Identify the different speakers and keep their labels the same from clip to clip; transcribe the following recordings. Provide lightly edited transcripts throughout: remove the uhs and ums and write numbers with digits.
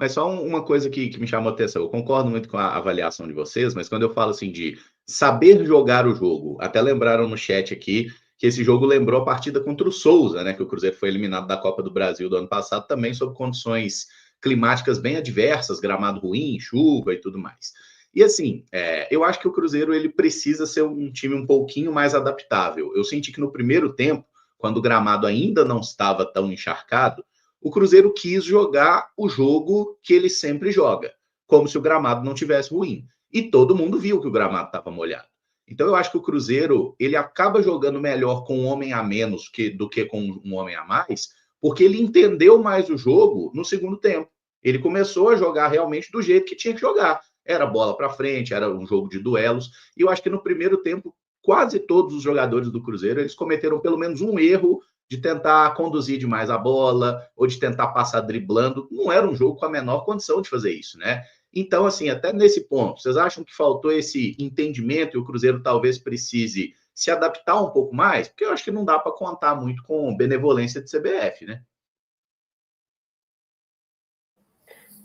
Speaker 1: Mas só uma coisa que me chamou a atenção. Eu concordo muito com a avaliação de vocês, mas quando eu falo assim de saber jogar o jogo, até lembraram no chat aqui que esse jogo lembrou a partida contra o Souza, né? Que o Cruzeiro foi eliminado da Copa do Brasil do ano passado, também sob condições climáticas bem adversas, gramado ruim, chuva e tudo mais. E assim, eu acho que o Cruzeiro ele precisa ser um time um pouquinho mais adaptável. Eu senti que no primeiro tempo, quando o gramado ainda não estava tão encharcado, o Cruzeiro quis jogar o jogo que ele sempre joga, como se o gramado não tivesse ruim. E todo mundo viu que o gramado estava molhado. Então eu acho que o Cruzeiro ele acaba jogando melhor com um homem a menos do que com um homem a mais, porque ele entendeu mais o jogo no segundo tempo. Ele começou a jogar realmente do jeito que tinha que jogar. Era bola para frente, era um jogo de duelos. E eu acho que no primeiro tempo, quase todos os jogadores do Cruzeiro eles cometeram pelo menos um erro de tentar conduzir demais a bola ou de tentar passar driblando. Não era um jogo com a menor condição de fazer isso, né? Então, assim, até nesse ponto, vocês acham que faltou esse entendimento e o Cruzeiro talvez precise se adaptar um pouco mais? Porque eu acho que não dá para contar muito com benevolência de CBF, né?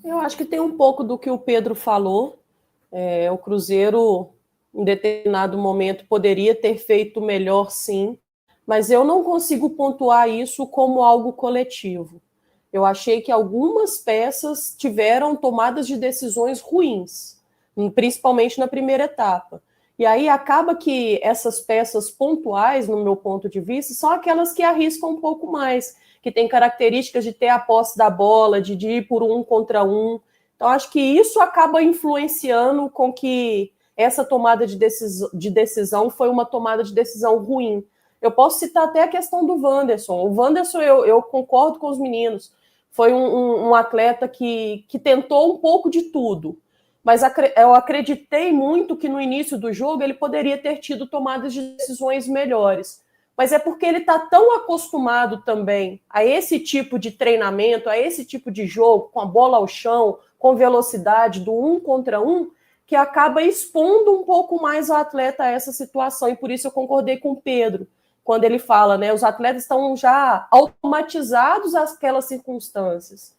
Speaker 2: Eu acho que tem um pouco do que o Pedro falou. O Cruzeiro, em determinado momento, poderia ter feito melhor, sim, mas eu não consigo pontuar isso como algo coletivo. Eu achei que algumas peças tiveram tomadas de decisões ruins, principalmente na primeira etapa. E aí acaba que essas peças pontuais, no meu ponto de vista, são aquelas que arriscam um pouco mais, que têm características de ter a posse da bola, de ir por um contra um. Então, acho que isso acaba influenciando com que essa tomada de decisão foi uma tomada de decisão ruim. Eu posso citar até a questão do Wanderson. O Wanderson, eu concordo com os meninos, foi um atleta que tentou um pouco de tudo, mas eu acreditei muito que no início do jogo ele poderia ter tido tomadas de decisões melhores. Mas é porque ele está tão acostumado também a esse tipo de treinamento, a esse tipo de jogo, com a bola ao chão, com velocidade, do um contra um, que acaba expondo um pouco mais o atleta a essa situação. E por isso eu concordei com o Pedro, quando ele fala, né, os atletas estão já automatizados àquelas circunstâncias.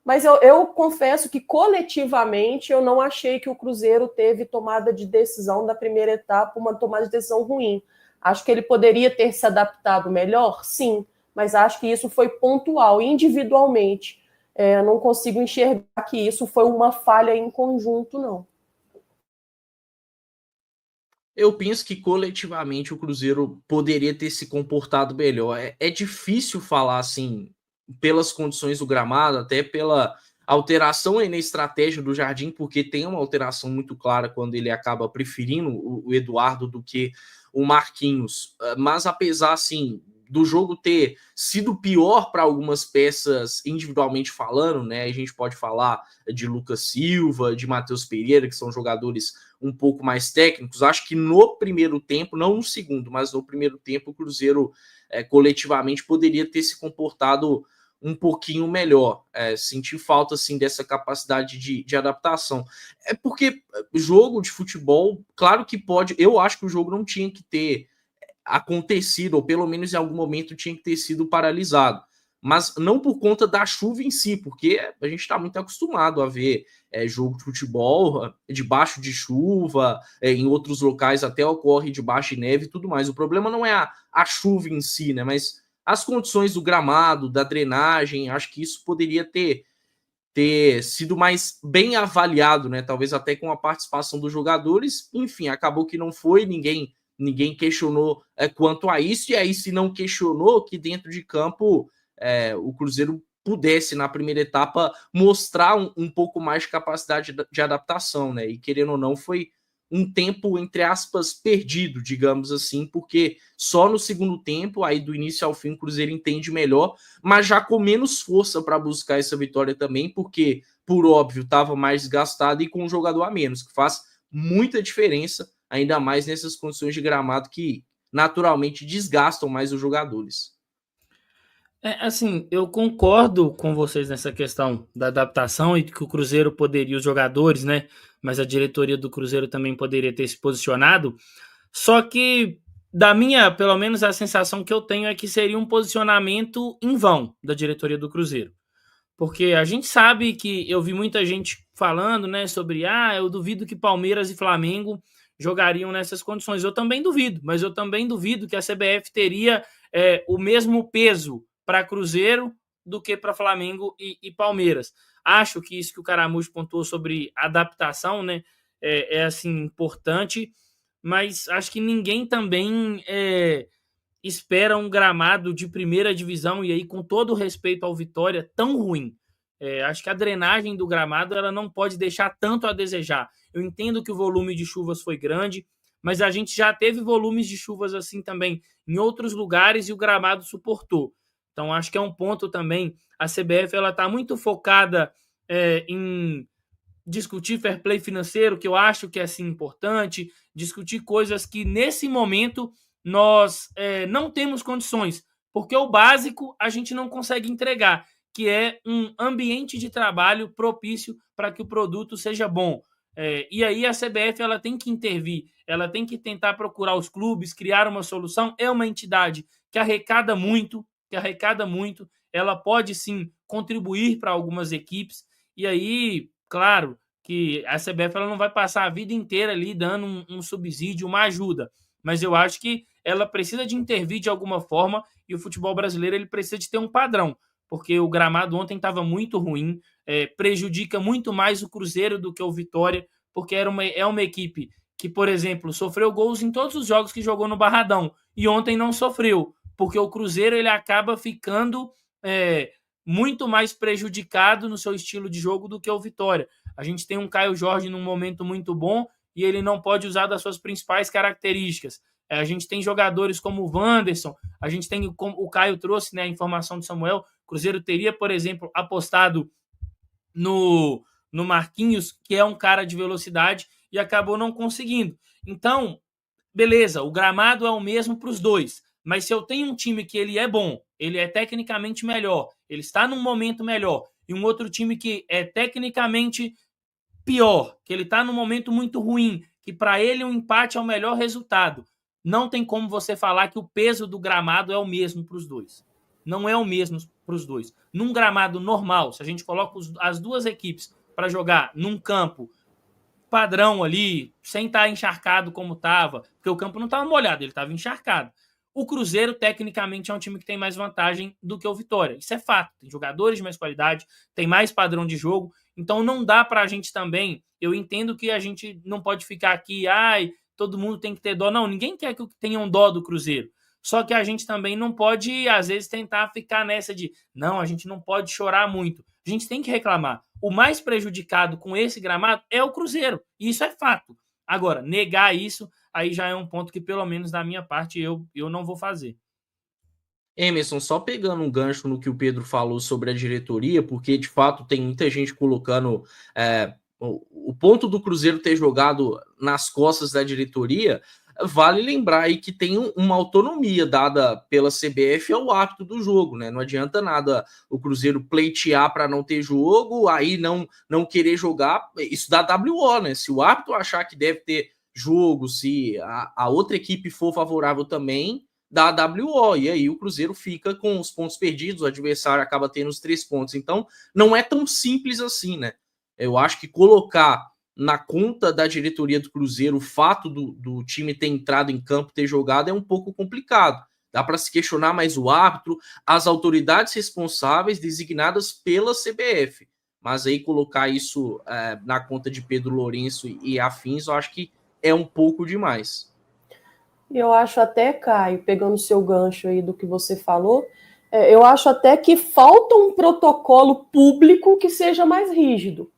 Speaker 2: Mas eu confesso que coletivamente eu não achei que o Cruzeiro teve tomada de decisão da primeira etapa, uma tomada de decisão ruim. Acho que ele poderia ter se adaptado melhor, sim, mas acho que isso foi pontual, individualmente. Eu não consigo enxergar que isso foi uma falha em conjunto, não.
Speaker 3: Eu penso que coletivamente o Cruzeiro poderia ter se comportado melhor. É difícil falar assim, pelas condições do gramado, até pela alteração aí na estratégia do Jardim, porque tem uma alteração muito clara quando ele acaba preferindo o Eduardo do que o Marquinhos. Mas apesar assim do jogo ter sido pior para algumas peças individualmente falando, né? A gente pode falar de Lucas Silva, de Matheus Pereira, que são jogadores um pouco mais técnicos. Acho que no primeiro tempo, não no segundo, mas no primeiro tempo, o Cruzeiro coletivamente poderia ter se comportado um pouquinho melhor. Senti falta assim dessa capacidade de adaptação. É porque jogo de futebol, claro que pode. Eu acho que o jogo não tinha que ter acontecido, ou pelo menos em algum momento tinha que ter sido paralisado. Mas não por conta da chuva em si, porque a gente está muito acostumado a ver jogo de futebol debaixo de chuva, em outros locais até ocorre debaixo de neve e tudo mais. O problema não é a chuva em si, né? Mas as condições do gramado, da drenagem, acho que isso poderia ter sido mais bem avaliado, né? Talvez até com a participação dos jogadores. Enfim, acabou que não foi, ninguém questionou quanto a isso, e aí se não questionou que dentro de campo o Cruzeiro pudesse, na primeira etapa, mostrar um pouco mais de capacidade de adaptação, né? E querendo ou não, foi um tempo, entre aspas, perdido, digamos assim, porque só no segundo tempo, aí do início ao fim, o Cruzeiro entende melhor, mas já com menos força para buscar essa vitória também, porque, por óbvio, estava mais desgastado e com um jogador a menos, que faz muita diferença, ainda mais nessas condições de gramado que naturalmente desgastam mais os jogadores.
Speaker 4: Assim, eu concordo com vocês nessa questão da adaptação e que o Cruzeiro poderia, os jogadores, né? Mas a diretoria do Cruzeiro também poderia ter se posicionado. Só que, pelo menos a sensação que eu tenho é que seria um posicionamento em vão da diretoria do Cruzeiro. Porque a gente sabe que eu vi muita gente falando, né, sobre eu duvido que Palmeiras e Flamengo jogariam nessas condições. Eu também duvido, mas eu também duvido que a CBF teria o mesmo peso para Cruzeiro do que para Flamengo e Palmeiras. Acho que isso que o Caramujo pontuou sobre adaptação, né, é assim, importante, mas acho que ninguém também espera um gramado de primeira divisão, e aí, com todo o respeito ao Vitória, tão ruim. Acho que a drenagem do gramado ela não pode deixar tanto a desejar. Eu entendo que o volume de chuvas foi grande, mas a gente já teve volumes de chuvas assim também em outros lugares e o gramado suportou. Então, acho que é um ponto também. A CBF está muito focada em discutir fair play financeiro, que eu acho que é assim, importante, discutir coisas que nesse momento nós não temos condições, porque o básico a gente não consegue entregar, que é um ambiente de trabalho propício para que o produto seja bom. E aí a CBF ela tem que intervir, ela tem que tentar procurar os clubes, criar uma solução. É uma entidade que arrecada muito, ela pode sim contribuir para algumas equipes, e aí, claro, que a CBF ela não vai passar a vida inteira ali dando um subsídio, uma ajuda, mas eu acho que ela precisa de intervir de alguma forma, e o futebol brasileiro ele precisa de ter um padrão, porque o gramado ontem estava muito ruim, prejudica muito mais o Cruzeiro do que o Vitória, porque é uma equipe que, por exemplo, sofreu gols em todos os jogos que jogou no Barradão, e ontem não sofreu, porque o Cruzeiro ele acaba ficando muito mais prejudicado no seu estilo de jogo do que o Vitória. A gente tem um Caio Jorge num momento muito bom e ele não pode usar das suas principais características. A gente tem jogadores como o Wanderson, a gente tem, como o Caio trouxe, né, a informação do Samuel, o Cruzeiro teria, por exemplo, apostado no Marquinhos, que é um cara de velocidade, e acabou não conseguindo. Então, beleza, o gramado é o mesmo para os dois, mas se eu tenho um time que ele é bom, ele é tecnicamente melhor, ele está num momento melhor, e um outro time que é tecnicamente pior, que ele está num momento muito ruim, que para ele um empate é o melhor resultado, não tem como você falar que o peso do gramado é o mesmo para os dois. Não é o mesmo para os dois. Num gramado normal, se a gente coloca as duas equipes para jogar num campo padrão ali, sem estar encharcado como estava, porque o campo não estava molhado, ele estava encharcado. O Cruzeiro, tecnicamente, é um time que tem mais vantagem do que o Vitória. Isso é fato. Tem jogadores de mais qualidade, tem mais padrão de jogo. Então, não dá para a gente também... Eu entendo que a gente não pode ficar aqui, todo mundo tem que ter dó. Não, ninguém quer que tenham dó do Cruzeiro. Só que a gente também não pode, às vezes, tentar ficar nessa de não, a gente não pode chorar muito. A gente tem que reclamar. O mais prejudicado com esse gramado é o Cruzeiro. E isso é fato. Agora, negar isso, aí já é um ponto que, pelo menos da minha parte, eu não vou fazer.
Speaker 3: Emerson, só pegando um gancho no que o Pedro falou sobre a diretoria, porque, de fato, tem muita gente colocando o ponto do Cruzeiro ter jogado nas costas da diretoria. Vale lembrar aí que tem uma autonomia dada pela CBF ao árbitro do jogo, né? Não adianta nada o Cruzeiro pleitear para não ter jogo, aí não querer jogar, isso dá WO, né? Se o árbitro achar que deve ter jogo, se a outra equipe for favorável também, dá WO, e aí o Cruzeiro fica com os pontos perdidos, o adversário acaba tendo os 3 pontos. Então, não é tão simples assim, né? Eu acho que colocar na conta da diretoria do Cruzeiro o fato do time ter entrado em campo, ter jogado, é um pouco complicado. Dá para se questionar mais o árbitro, as autoridades responsáveis designadas pela CBF. Mas aí colocar isso na conta de Pedro Lourenço e afins, eu acho que é um pouco demais.
Speaker 2: Eu acho até, Caio, pegando o seu gancho aí do que você falou, eu acho até que falta um protocolo público que seja mais rígido,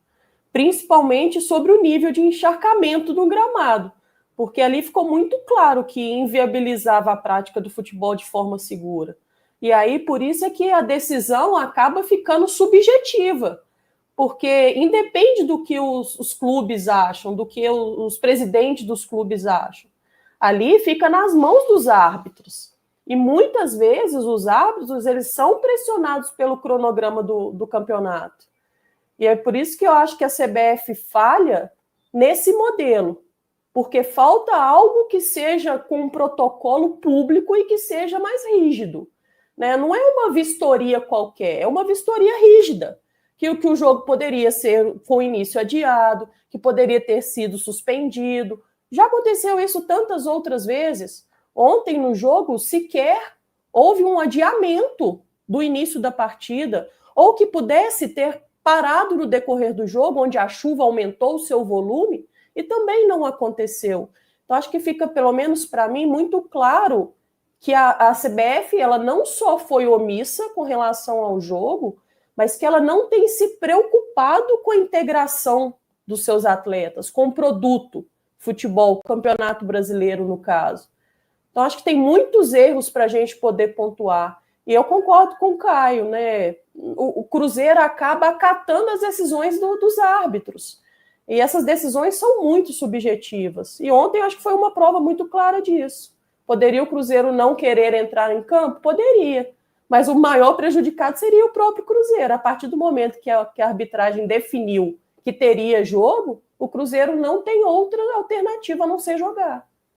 Speaker 2: principalmente sobre o nível de encharcamento do gramado, porque ali ficou muito claro que inviabilizava a prática do futebol de forma segura. E aí, por isso é que a decisão acaba ficando subjetiva, porque independe do que os clubes acham, do que os presidentes dos clubes acham, ali fica nas mãos dos árbitros. E muitas vezes os árbitros eles são pressionados pelo cronograma do campeonato. E é por isso que eu acho que a CBF falha nesse modelo, porque falta algo que seja com um protocolo público e que seja mais rígido, né? Não é uma vistoria qualquer, é uma vistoria rígida. que o jogo poderia ser com início adiado, que poderia ter sido suspendido. Já aconteceu isso tantas outras vezes. Ontem, no jogo, sequer houve um adiamento do início da partida, ou que pudesse ter parado no decorrer do jogo, onde a chuva aumentou o seu volume, e também não aconteceu. Então, acho que fica, pelo menos para mim, muito claro que a CBF ela não só foi omissa com relação ao jogo, mas que ela não tem se preocupado com a integração dos seus atletas, com o produto, futebol, campeonato brasileiro, no caso. Então, acho que tem muitos erros para a gente poder pontuar. E eu concordo com o Caio, né? O Cruzeiro acaba acatando as decisões dos árbitros. E essas decisões são muito subjetivas. E ontem eu acho que foi uma prova muito clara disso. Poderia o Cruzeiro não querer entrar em campo? Poderia. Mas o maior prejudicado seria o próprio Cruzeiro. A partir do momento que a arbitragem definiu que teria jogo, o Cruzeiro não tem outra alternativa a não ser jogar.